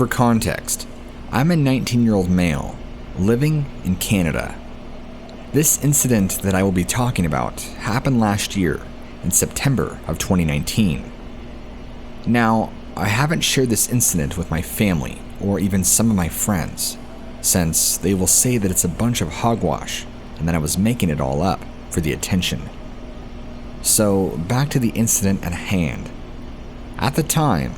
For context, I'm a 19-year-old male living in Canada. This incident that I will be talking about happened last year in September of 2019. Now, I haven't shared this incident with my family or even some of my friends, since they will say that it's a bunch of hogwash and that I was making it all up for the attention. So, back to the incident at hand. At the time,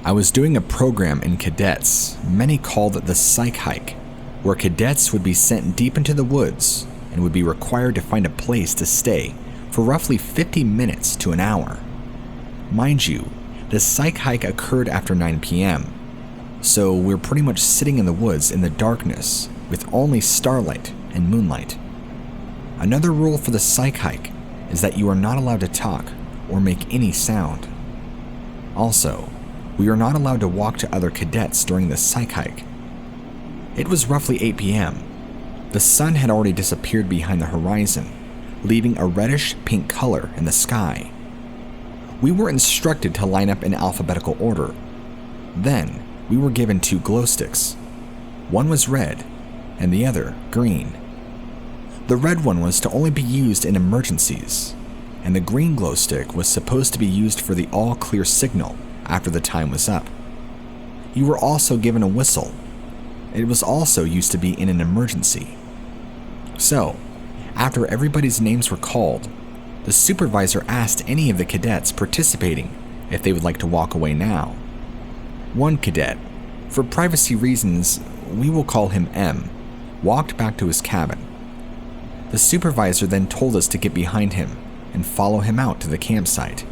I was doing a program in cadets many called the Psych Hike, where cadets would be sent deep into the woods and would be required to find a place to stay for roughly 50 minutes to an hour. Mind you, the Psych Hike occurred after 9 p.m., so we're pretty much sitting in the woods in the darkness with only starlight and moonlight. Another rule for the Psych Hike is that you are not allowed to talk or make any sound. Also, we are not allowed to walk to other cadets during the Psych Hike. It was roughly 8 p.m. The sun had already disappeared behind the horizon, leaving a reddish-pink color in the sky. We were instructed to line up in alphabetical order. Then, we were given 2 glow sticks. One was red, and the other green. The red one was to only be used in emergencies, and the green glow stick was supposed to be used for the all-clear signal after the time was up. You were also given a whistle. It was also used to be in an emergency. So, after everybody's names were called, the supervisor asked any of the cadets participating if they would like to walk away now. One cadet, for privacy reasons, we will call him M, walked back to his cabin. The supervisor then told us to get behind him and follow him out to the campsite.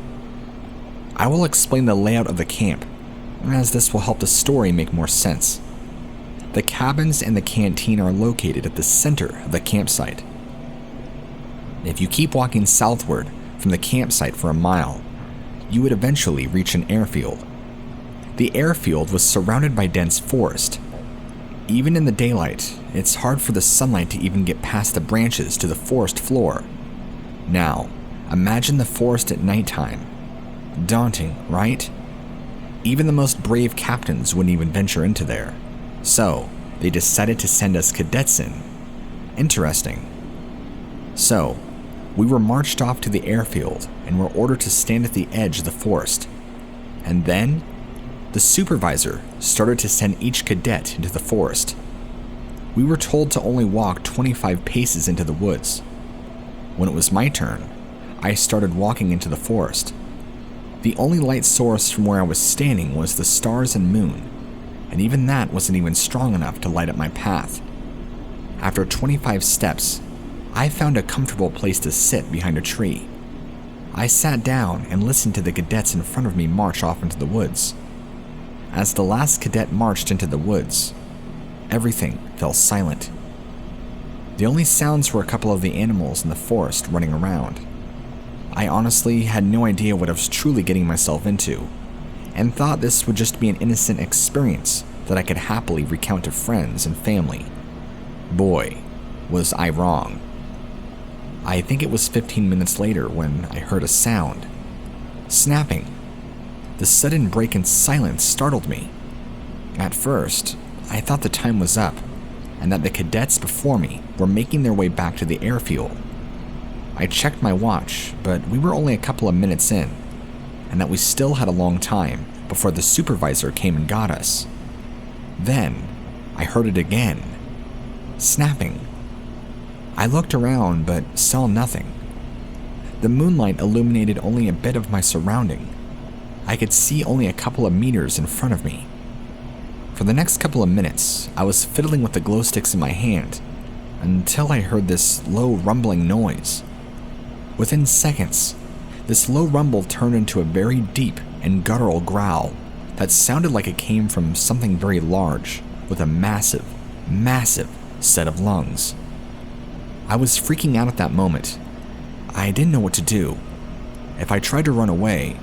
I will explain the layout of the camp, as this will help the story make more sense. The cabins and the canteen are located at the center of the campsite. If you keep walking southward from the campsite for a mile, you would eventually reach an airfield. The airfield was surrounded by dense forest. Even in the daylight, it's hard for the sunlight to even get past the branches to the forest floor. Now, imagine the forest at nighttime. Daunting, right? Even the most brave captains wouldn't even venture into there. So, they decided to send us cadets in. Interesting. So, we were marched off to the airfield and were ordered to stand at the edge of the forest. And then, the supervisor started to send each cadet into the forest. We were told to only walk 25 paces into the woods. When it was my turn, I started walking into the forest. The only light source from where I was standing was the stars and moon, and even that wasn't even strong enough to light up my path. After 25 steps, I found a comfortable place to sit behind a tree. I sat down and listened to the cadets in front of me march off into the woods. As the last cadet marched into the woods, everything fell silent. The only sounds were a couple of the animals in the forest running around. I honestly had no idea what I was truly getting myself into, and thought this would just be an innocent experience that I could happily recount to friends and family. Boy, was I wrong. I think it was 15 minutes later when I heard a sound. Snapping. The sudden break in silence startled me. At first, I thought the time was up, and that the cadets before me were making their way back to the airfield. I checked my watch, but we were only a couple of minutes in, and that we still had a long time before the supervisor came and got us. Then, I heard it again. Snapping. I looked around but saw nothing. The moonlight illuminated only a bit of my surrounding. I could see only a couple of meters in front of me. For the next couple of minutes, I was fiddling with the glow sticks in my hand until I heard this low rumbling noise. Within seconds, this low rumble turned into a very deep and guttural growl that sounded like it came from something very large with a massive, massive set of lungs. I was freaking out at that moment. I didn't know what to do. If I tried to run away,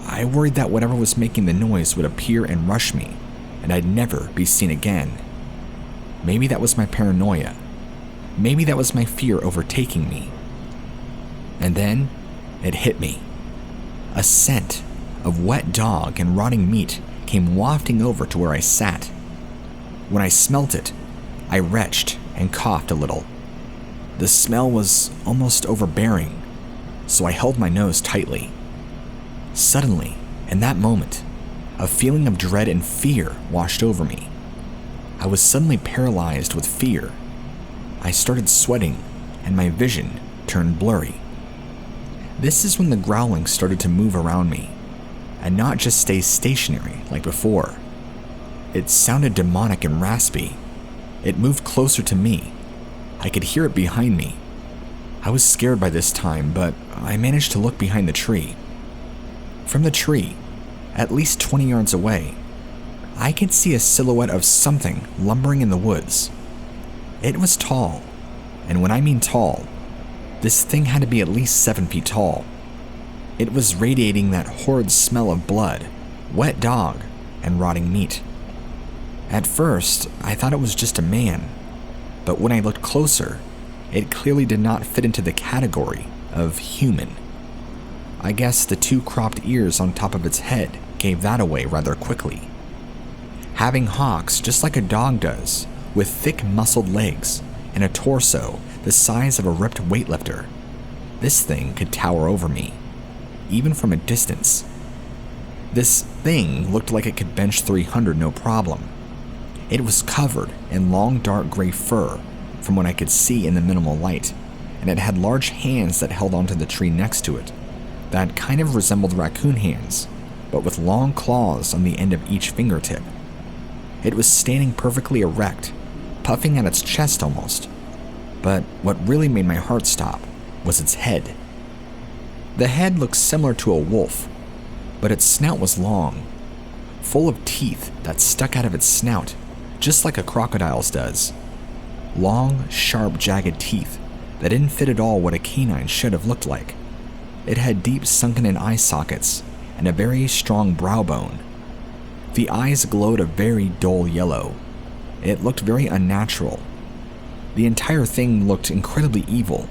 I worried that whatever was making the noise would appear and rush me, and I'd never be seen again. Maybe that was my paranoia. Maybe that was my fear overtaking me. And then, it hit me. A scent of wet dog and rotting meat came wafting over to where I sat. When I smelt it, I retched and coughed a little. The smell was almost overbearing, so I held my nose tightly. Suddenly, in that moment, a feeling of dread and fear washed over me. I was suddenly paralyzed with fear. I started sweating, and my vision turned blurry. This is when the growling started to move around me, and not just stay stationary like before. It sounded demonic and raspy. It moved closer to me. I could hear it behind me. I was scared by this time, but I managed to look behind the tree. From the tree, at least 20 yards away, I could see a silhouette of something lumbering in the woods. It was tall, and when I mean tall, this thing had to be at least 7 feet tall. It was radiating that horrid smell of blood, wet dog, and rotting meat. At first, I thought it was just a man, but when I looked closer, it clearly did not fit into the category of human. I guess the 2 cropped ears on top of its head gave that away rather quickly. Having hocks just like a dog does, with thick muscled legs and a torso the size of a ripped weightlifter, this thing could tower over me, even from a distance. This thing looked like it could bench 300 no problem. It was covered in long dark gray fur from what I could see in the minimal light, and it had large hands that held onto the tree next to it, that kind of resembled raccoon hands, but with long claws on the end of each fingertip. It was standing perfectly erect, puffing at its chest almost, but what really made my heart stop was its head. The head looked similar to a wolf, but its snout was long, full of teeth that stuck out of its snout, just like a crocodile's does. Long, sharp, jagged teeth that didn't fit at all what a canine should have looked like. It had deep sunken-in eye sockets and a very strong brow bone. The eyes glowed a very dull yellow. It looked very unnatural. The entire thing looked incredibly evil,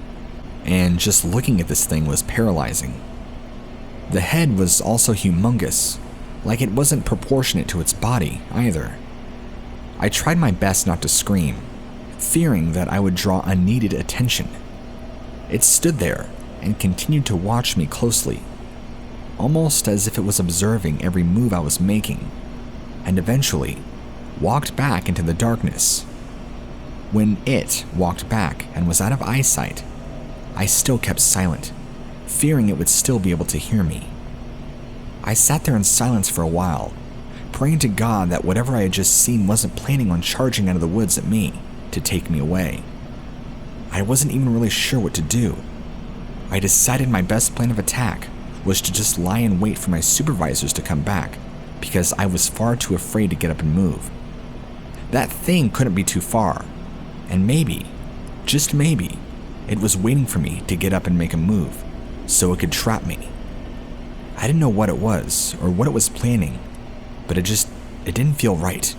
and just looking at this thing was paralyzing. The head was also humongous, like it wasn't proportionate to its body either. I tried my best not to scream, fearing that I would draw unneeded attention. It stood there and continued to watch me closely, almost as if it was observing every move I was making, and eventually walked back into the darkness. When it walked back and was out of eyesight, I still kept silent, fearing it would still be able to hear me. I sat there in silence for a while, praying to God that whatever I had just seen wasn't planning on charging out of the woods at me to take me away. I wasn't even really sure what to do. I decided my best plan of attack was to just lie in wait for my supervisors to come back, because I was far too afraid to get up and move. That thing couldn't be too far, and maybe, just maybe, it was waiting for me to get up and make a move, so it could trap me. I didn't know what it was, or what it was planning, but it didn't feel right.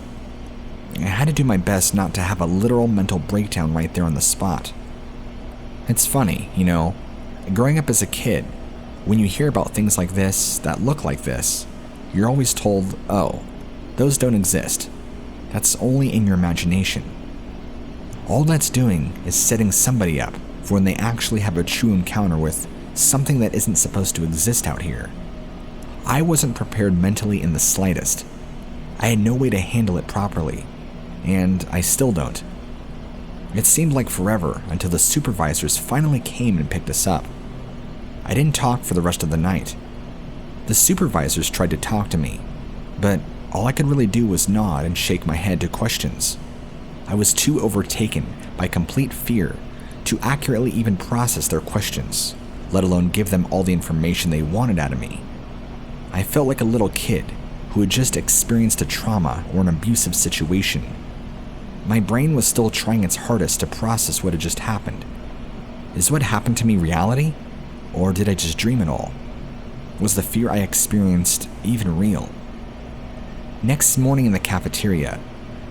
I had to do my best not to have a literal mental breakdown right there on the spot. It's funny, growing up as a kid, when you hear about things like this that look like this, you're always told, oh, those don't exist. That's only in your imagination. All that's doing is setting somebody up for when they actually have a true encounter with something that isn't supposed to exist out here. I wasn't prepared mentally in the slightest. I had no way to handle it properly, and I still don't. It seemed like forever until the supervisors finally came and picked us up. I didn't talk for the rest of the night. The supervisors tried to talk to me, but all I could really do was nod and shake my head to questions. I was too overtaken by complete fear to accurately even process their questions, let alone give them all the information they wanted out of me. I felt like a little kid who had just experienced a trauma or an abusive situation. My brain was still trying its hardest to process what had just happened. Is what happened to me reality? Or did I just dream it all? Was the fear I experienced even real? Next morning in the cafeteria,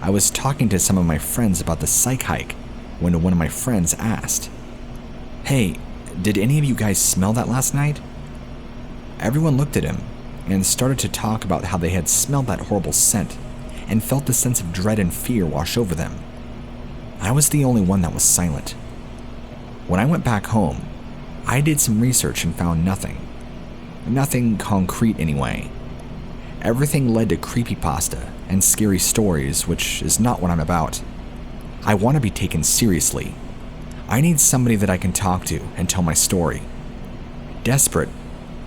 I was talking to some of my friends about the psych hike when one of my friends asked, "Hey, did any of you guys smell that last night?" Everyone looked at him, and started to talk about how they had smelled that horrible scent and felt the sense of dread and fear wash over them. I was the only one that was silent. When I went back home, I did some research and found nothing. Nothing concrete anyway. Everything led to creepypasta and scary stories, which is not what I'm about. I want to be taken seriously. I need somebody that I can talk to and tell my story. Desperate,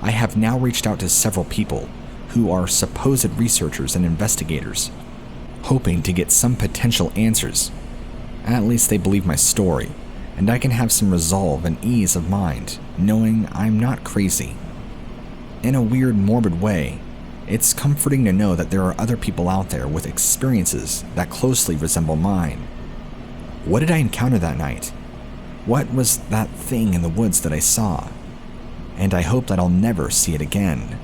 I have now reached out to several people who are supposed researchers and investigators, hoping to get some potential answers. At least they believe my story, and I can have some resolve and ease of mind, knowing I'm not crazy. In a weird, morbid way, it's comforting to know that there are other people out there with experiences that closely resemble mine. What did I encounter that night? What was that thing in the woods that I saw? And I hope that I'll never see it again.